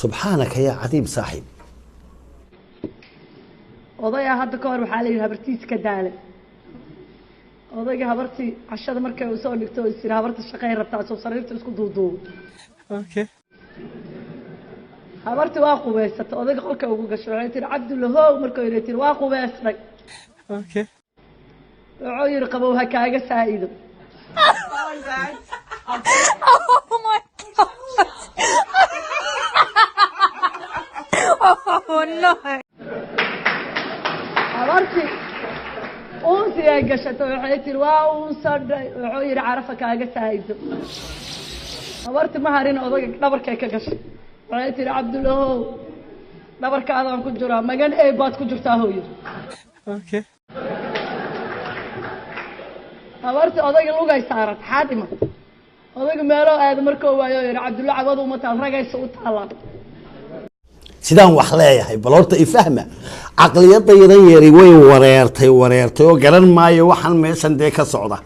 سبحانك يا عظيم صاحب odaya hadda ka hor waxaa la yidhi habartiis ka daale odayga habartii cashada markay uu soo dhigto oo isir habarta shaqay rabtaa soo sariirta isku duuduubo okay habartii waa qubeysata odayga qolka ugu gasho waxay tiri cabdullahow markuu yiri tiri waa qubeysnay okay wuxuu yiri qabow ha kaaga saa'ido Oh my god. Oh no. habartii uunsi ay gashato waxay tiri waa uunsadhay wuxuu yiri carafa kaaga saa'ido habartii ma harin odayga dhabarkay ka gashay waxay tiri cabdullahow dhabarkaadaan ku jiraa magan ee baad ku jirtaa hooyo okay habartii odayga lugay saarat xaadima odayga meelo aad markoo waayo yiri cabdulla cabadu uma taal ragaysa u taalaan sidaan wax leeyahay bal horta ifahma aqliyada yaran yari way wareertay oo garan maayo waxan meeshan ka socda